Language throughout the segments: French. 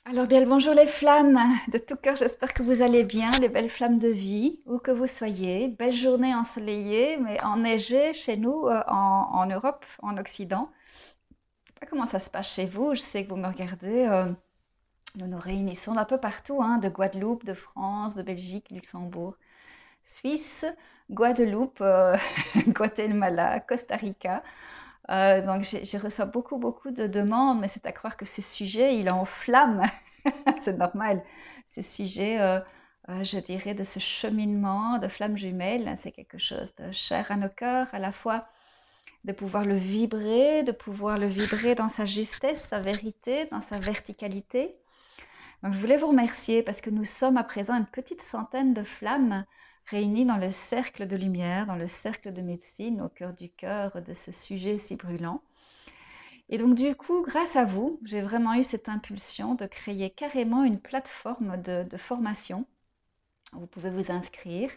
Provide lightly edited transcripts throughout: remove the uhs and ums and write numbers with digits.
Alors bien le bonjour les flammes, de tout cœur j'espère que vous allez bien, les belles flammes de vie, où que vous soyez. Belle journée ensoleillée mais enneigée chez nous en Europe, en Occident. Je sais pas comment ça se passe chez vous, je sais que vous me regardez, nous nous réunissons d'un peu partout, hein, de Guadeloupe, de France, de Belgique, Luxembourg, Suisse, Guadeloupe, Guatemala, Costa Rica. Donc j'ai reçu beaucoup de demandes, mais c'est à croire que ce sujet, il enflamme. C'est normal. Ce sujet, je dirais, de ce cheminement de flammes jumelles, c'est quelque chose de cher à nos cœurs, à la fois de pouvoir le vibrer dans sa justesse, sa vérité, dans sa verticalité. Donc, je voulais vous remercier parce que nous sommes à présent une petite centaine de flammes réunies dans le cercle de lumière, dans le cercle de médecine, au cœur de ce sujet si brûlant. Et donc du coup, grâce à vous, j'ai vraiment eu cette impulsion de créer carrément une plateforme de formation. Vous pouvez vous inscrire,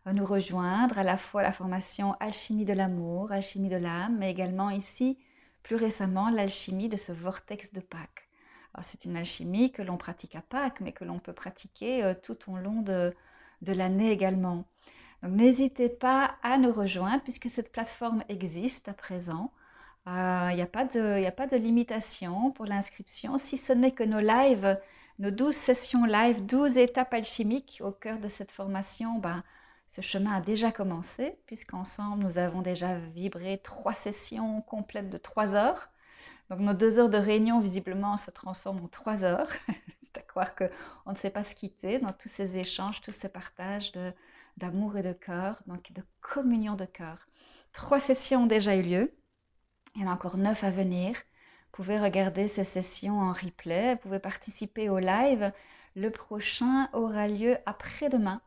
nous rejoindre à la fois la formation Alchimie de l'amour, Alchimie de l'âme, mais également ici, plus récemment, l'alchimie de ce vortex de Pâques. Alors c'est une alchimie que l'on pratique à Pâques, mais que l'on peut pratiquer tout au long de l'année également. Donc n'hésitez pas à nous rejoindre puisque cette plateforme existe à présent. Il n'y a pas de, y a pas de limitation pour l'inscription, si ce n'est que nos lives, nos 12 sessions live, 12 étapes alchimiques au cœur de cette formation, ben, ce chemin a déjà commencé, puisqu'ensemble, nous avons déjà vibré 3 sessions complètes de 3 heures. Donc nos 2 heures de réunion, visiblement, se transforment en 3 heures. C'est à croire qu'on ne sait pas se quitter dans tous ces échanges, tous ces partages d'amour et de cœur, donc de communion de cœur. 3 sessions ont déjà eu lieu. Il y en a encore 9 à venir. Vous pouvez regarder ces sessions en replay, vous pouvez participer au live. Le prochain aura lieu après-demain.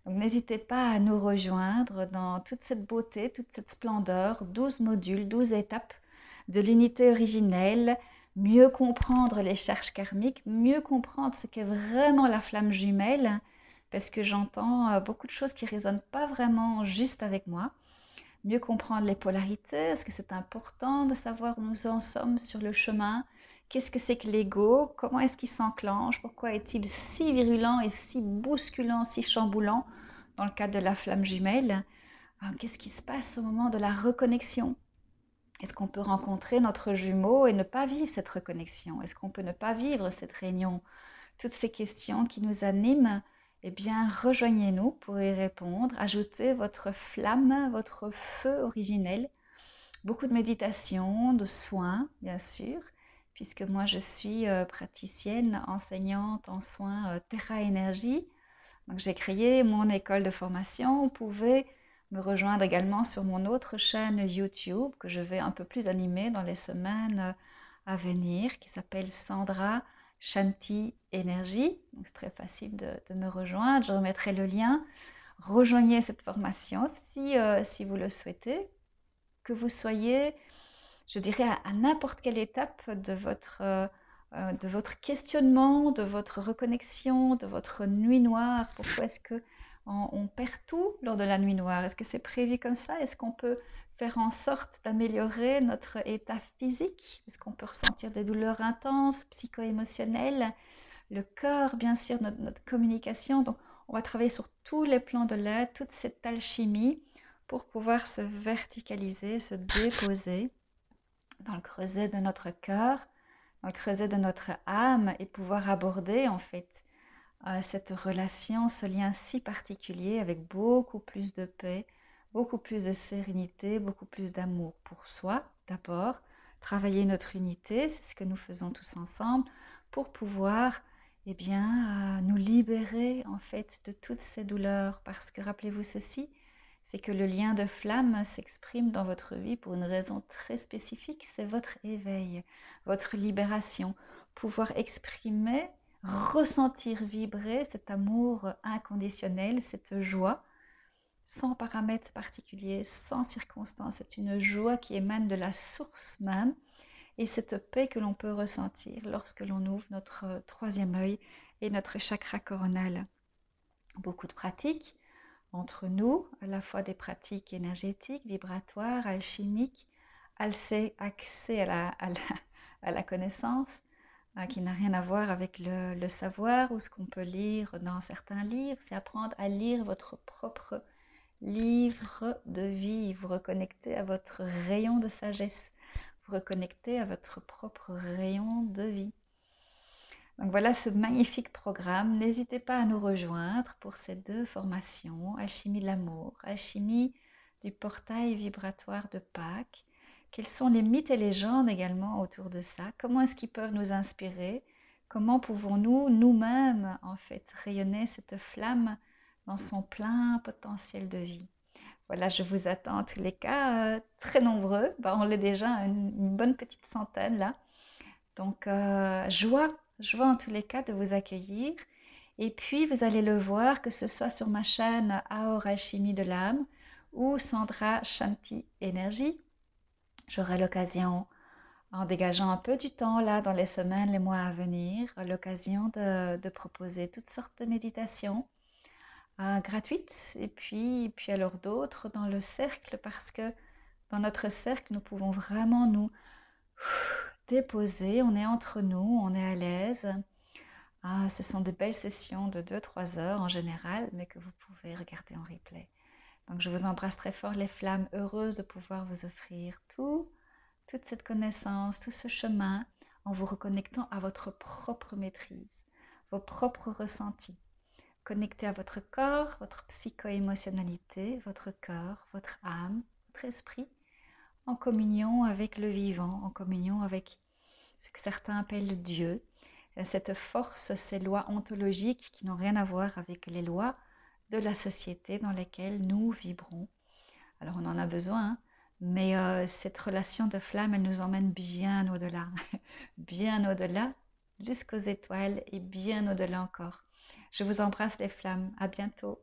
Donc n'hésitez pas à nous rejoindre dans toute cette beauté, toute cette splendeur, 12 modules, 12 étapes de l'unité originelle, mieux comprendre les charges karmiques, mieux comprendre ce qu'est vraiment la flamme jumelle, parce que j'entends beaucoup de choses qui ne résonnent pas vraiment juste avec moi. Mieux comprendre les polarités, est-ce que c'est important de savoir où nous en sommes sur le chemin? Qu'est-ce que c'est que l'ego? Comment est-ce qu'il s'enclenche? Pourquoi est-il si virulent et si bousculant, si chamboulant dans le cadre de la flamme jumelle? Qu'est-ce qui se passe au moment de la reconnexion? Est-ce qu'on peut rencontrer notre jumeau et ne pas vivre cette reconnexion? Est-ce qu'on peut ne pas vivre cette réunion? Toutes ces questions qui nous animent, eh bien, rejoignez-nous pour y répondre. Ajoutez votre flamme, votre feu originel. Beaucoup de méditation, de soins, bien sûr, puisque moi je suis praticienne, enseignante en soins Terra Énergie. Donc j'ai créé mon école de formation. Vous pouvez me rejoindre également sur mon autre chaîne YouTube que je vais un peu plus animer dans les semaines à venir, qui s'appelle Sandra Shanti Énergie. Donc c'est très facile de me rejoindre. Je remettrai le lien. Rejoignez cette formation si vous le souhaitez, que vous soyez, je dirais, à n'importe quelle étape de votre questionnement, de votre reconnexion, de votre nuit noire. Pourquoi est-ce que on perd tout lors de la nuit noire? Est-ce que c'est prévu comme ça? Est-ce qu'on peut faire en sorte d'améliorer notre état physique? Est-ce qu'on peut ressentir des douleurs intenses, psycho-émotionnelles? Le cœur, bien sûr, notre communication. Donc, on va travailler sur tous les plans de l'être, toute cette alchimie pour pouvoir se verticaliser, se déposer dans le creuset de notre cœur, dans le creuset de notre âme et pouvoir aborder en fait cette relation, ce lien si particulier avec beaucoup plus de paix, beaucoup plus de sérénité, beaucoup plus d'amour pour soi d'abord, travailler notre unité, c'est ce que nous faisons tous ensemble pour pouvoir eh bien, nous libérer en fait de toutes ces douleurs parce que rappelez-vous ceci, c'est que le lien de flamme s'exprime dans votre vie pour une raison très spécifique, c'est votre éveil, votre libération, pouvoir exprimer, ressentir vibrer cet amour inconditionnel, cette joie, sans paramètres particuliers, sans circonstances. C'est une joie qui émane de la source même et cette paix que l'on peut ressentir lorsque l'on ouvre notre troisième œil et notre chakra coronal. Beaucoup de pratiques entre nous, à la fois des pratiques énergétiques, vibratoires, alchimiques, accès à la connaissance, qui n'a rien à voir avec le savoir ou ce qu'on peut lire dans certains livres. C'est apprendre à lire votre propre livre de vie, vous reconnecter à votre rayon de sagesse, vous reconnecter à votre propre rayon de vie. Donc voilà ce magnifique programme. N'hésitez pas à nous rejoindre pour ces 2 formations, Alchimie de l'amour, Alchimie du portail vibratoire de Pâques. Quels sont les mythes et légendes également autour de ça? Comment est-ce qu'ils peuvent nous inspirer? Comment pouvons-nous nous-mêmes en fait rayonner cette flamme dans son plein potentiel de vie? Voilà, je vous attends en tous les cas très nombreux. On l'est déjà une bonne petite centaine là. Donc, joie en tous les cas de vous accueillir. Et puis, vous allez le voir, que ce soit sur ma chaîne Aor Alchimie de l'âme ou Sandra Shanti Énergie. J'aurai l'occasion, en dégageant un peu du temps là dans les semaines, les mois à venir, l'occasion de proposer toutes sortes de méditations gratuites et puis alors d'autres dans le cercle parce que dans notre cercle, nous pouvons vraiment nous déposer, on est entre nous, on est à l'aise. Ce sont des belles sessions de 2-3 heures en général, mais que vous pouvez regarder en replay. Donc je vous embrasse très fort les flammes, heureuse de pouvoir vous offrir toute cette connaissance, tout ce chemin en vous reconnectant à votre propre maîtrise, vos propres ressentis. Connecté à votre corps, votre psycho-émotionnalité, votre cœur, votre âme, votre esprit, en communion avec le vivant, en communion avec ce que certains appellent Dieu, cette force, ces lois ontologiques qui n'ont rien à voir avec les lois de la société dans lesquelles nous vibrons. Alors on en a besoin, hein, mais cette relation de flamme, elle nous emmène bien au-delà, bien au-delà, jusqu'aux étoiles et bien au-delà encore. Je vous embrasse les flammes, à bientôt.